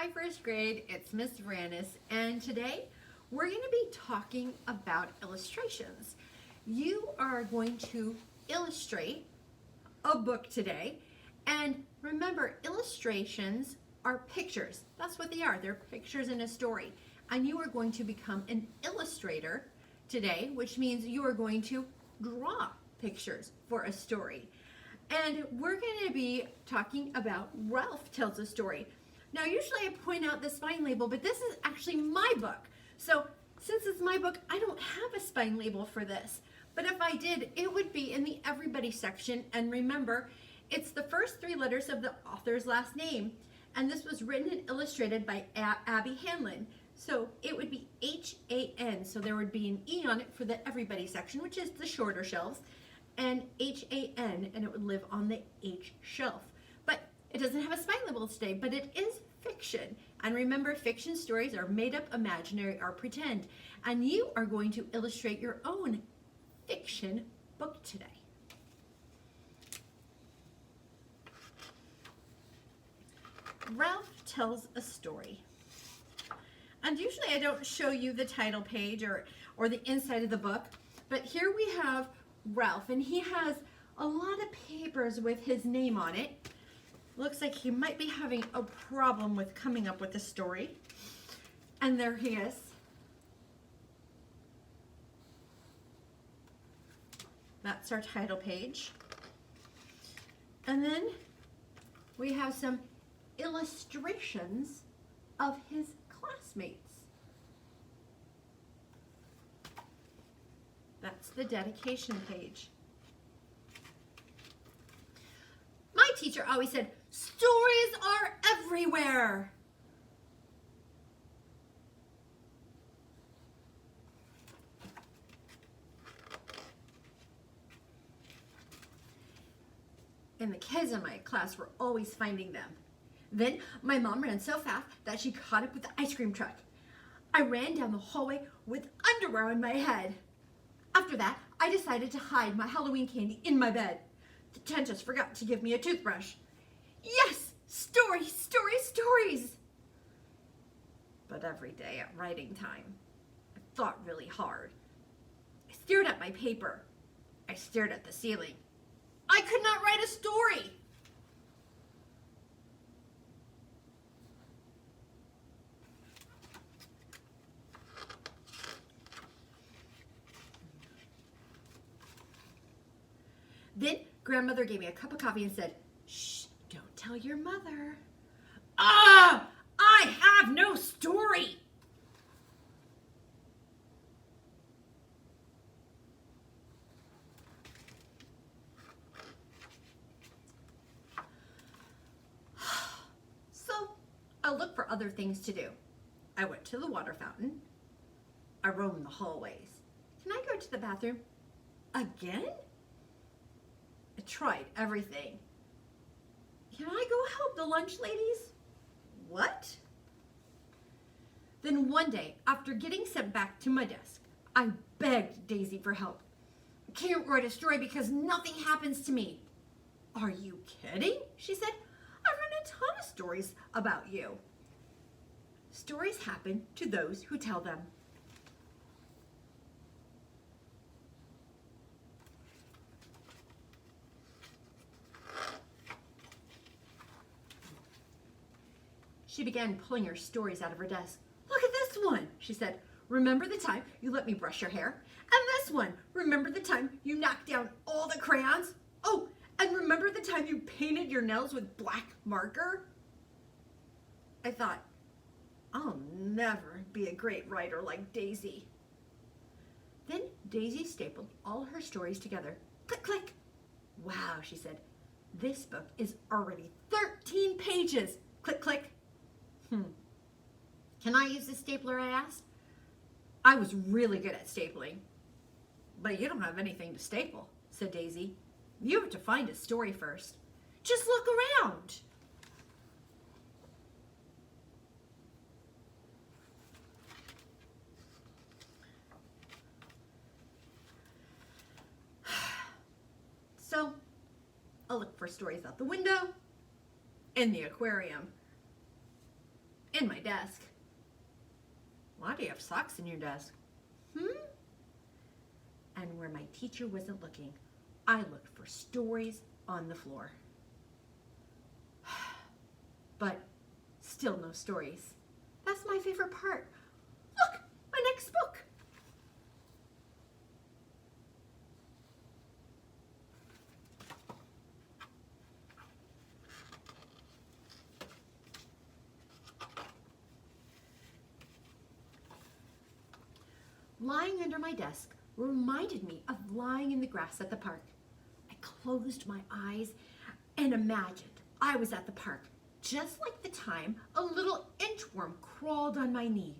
Hi, first grade. It's Miss Vranis, and today we're going to be talking about illustrations. You are going to illustrate a book today, and remember, illustrations are pictures. That's what they are. They're pictures in a story, and you are going to become an illustrator today, which means you are going to draw pictures for a story. And we're going to be talking about Ralph Tells a Story. Now, usually I point out the spine label, but this is actually my book. So since it's my book, I don't have a spine label for this. But if I did, it would be in the Everybody section. And remember, it's the first three letters of the author's last name. And this was written and illustrated by Abby Hanlon. So it would be H-A-N. So there would be an E on it for the Everybody section, which is the shorter shelves, and H-A-N, and it would live on the H shelf. But it doesn't have a spine label today, but it is fiction. And remember, fiction stories are made up, imaginary, or pretend. And you are going to illustrate your own fiction book today. Ralph Tells a Story. And usually I don't show you the title page or the inside of the book, but here we have Ralph, and he has a lot of papers with his name on it. Looks like he might be having a problem with coming up with a story. And there he is. That's our title page. And then we have some illustrations of his classmates. That's the dedication page. My teacher always said, stories are everywhere. And the kids in my class were always finding them. Then my mom ran so fast that she caught up with the ice cream truck. I ran down the hallway with underwear on my head. After that, I decided to hide my Halloween candy in my bed. The dentist forgot to give me a toothbrush. Yes, stories, stories, stories. But every day at writing time, I thought really hard. I stared at my paper. I stared at the ceiling. I could not write a story. Then grandmother gave me a cup of coffee and said, "Shh, don't tell your mother." Ah, I have no story. So I looked for other things to do. I went to the water fountain. I roamed the hallways. Can I go to the bathroom again? I tried everything. Can I go help the lunch ladies? What? Then one day, after getting sent back to my desk, I begged Daisy for help. I can't write a story because nothing happens to me. Are you kidding? She said. I've written a ton of stories about you. Stories happen to those who tell them. She began pulling her stories out of her desk. Look at this one, she said. Remember the time you let me brush your hair? And this one, remember the time you knocked down all the crayons? Oh, and remember the time you painted your nails with black marker? I thought, I'll never be a great writer like Daisy. Then Daisy stapled all her stories together. Click, click. Wow, she said. This book is already 13 pages. Click, click. Can I use the stapler, I asked. I was really good at stapling. But you don't have anything to staple, said Daisy. You have to find a story first. Just look around. So I'll look for stories out the window, in the aquarium, in my desk. Why do you have socks in your desk? And where my teacher wasn't looking, I looked for stories on the floor. But still no stories. That's my favorite part. Look, my next book. Lying under my desk reminded me of lying in the grass at the park. I closed my eyes and imagined I was at the park, just like the time a little inchworm crawled on my knee.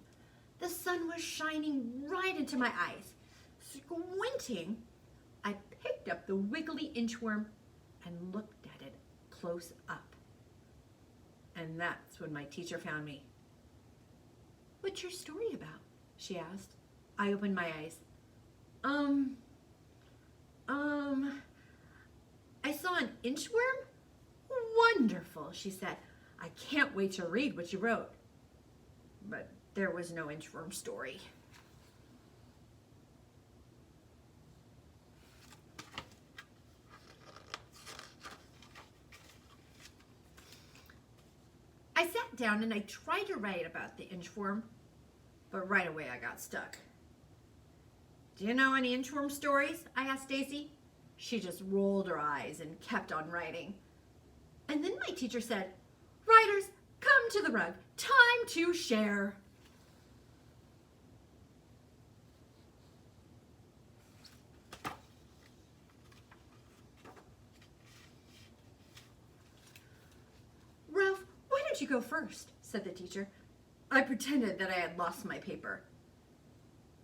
The sun was shining right into my eyes. Squinting, I picked up the wiggly inchworm and looked at it close up. And that's when my teacher found me. "What's your story about?" she asked. I opened my eyes. I saw an inchworm? Wonderful, she said. I can't wait to read what you wrote. But there was no inchworm story. I sat down and I tried to write about the inchworm, but right away I got stuck. "Do you know any inchworm stories?" I asked Daisy. She just rolled her eyes and kept on writing. And then my teacher said, "Writers, come to the rug. Time to share." "Ralph, why don't you go first?" said the teacher. I pretended that I had lost my paper.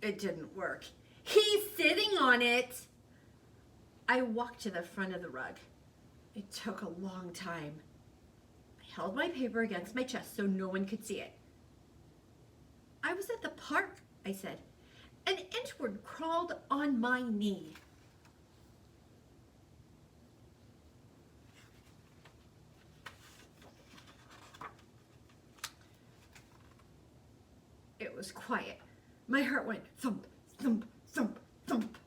It didn't work. "He's sitting on it." I walked to the front of the rug. It took a long time. I held my paper against my chest so no one could see it. "I was at the park," I said. "An inchworm crawled on my knee." It was quiet. My heart went thump, thump, thump, thump.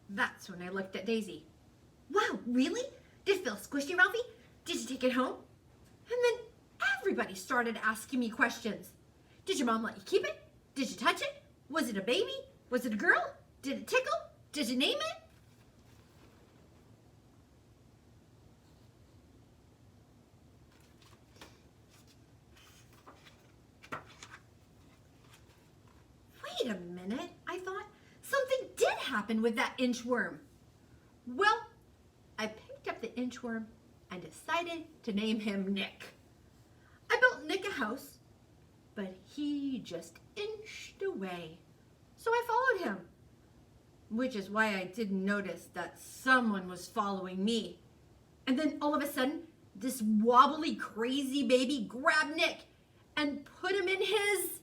That's when I looked at Daisy. "Wow, really? Did it feel squishy, Ralphie? Did you take it home?" And then everybody started asking me questions. "Did your mom let you keep it? Did you touch it? Was it a baby? Was it a girl? Did it tickle? Did you name it?" Wait a minute, I thought. Something did happen with that inchworm. Well, I picked up the inchworm and decided to name him Nick. I built Nick a house, but he just inched away. So I followed him, which is why I didn't notice that someone was following me. And then all of a sudden, this wobbly, crazy baby grabbed Nick and put him in his...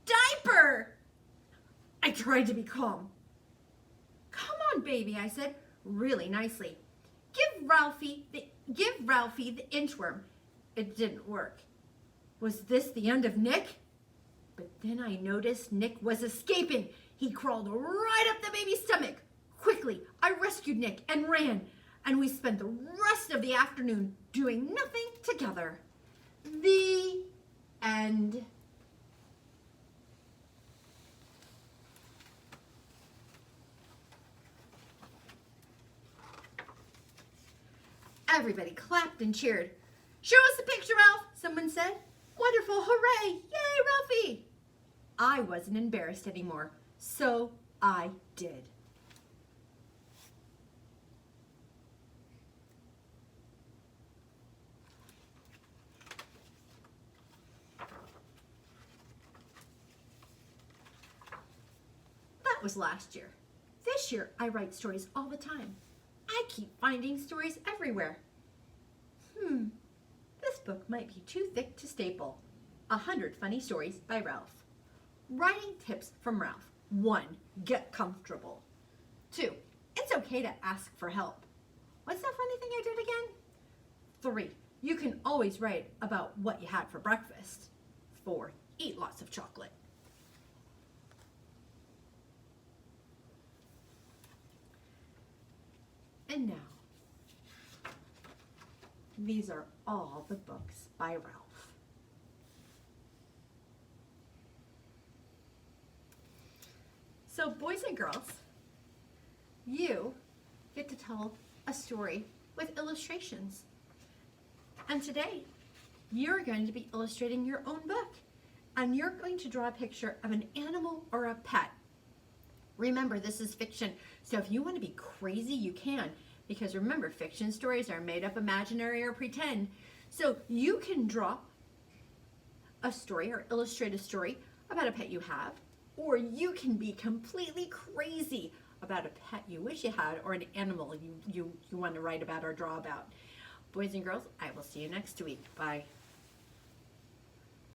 diaper! I tried to be calm. "Come on, baby," I said, really nicely. Give Ralphie the inchworm." It didn't work. Was this the end of Nick? But then I noticed Nick was escaping. He crawled right up the baby's stomach. Quickly, I rescued Nick and ran, and we spent the rest of the afternoon doing nothing together. The end. Everybody clapped and cheered. "Show us the picture, Ralph," someone said. "Wonderful, hooray, yay, Ralphie." I wasn't embarrassed anymore, so I did. That was last year. This year, I write stories all the time. I keep finding stories everywhere. This book might be too thick to staple. 100 Funny Stories by Ralph. Writing tips from Ralph. 1. Get comfortable. 2. It's okay to ask for help. What's that funny thing I did again? 3. You can always write about what you had for breakfast. 4. Eat lots of chocolate. And now, these are all the books by Ralph. So boys and girls, you get to tell a story with illustrations. And today, you're going to be illustrating your own book. And you're going to draw a picture of an animal or a pet. Remember, this is fiction, so if you want to be crazy, you can. Because remember, fiction stories are made up, imaginary, or pretend. So you can draw a story or illustrate a story about a pet you have, or you can be completely crazy about a pet you wish you had, or an animal you want to write about or draw about. Boys and girls, I will see you next week. Bye.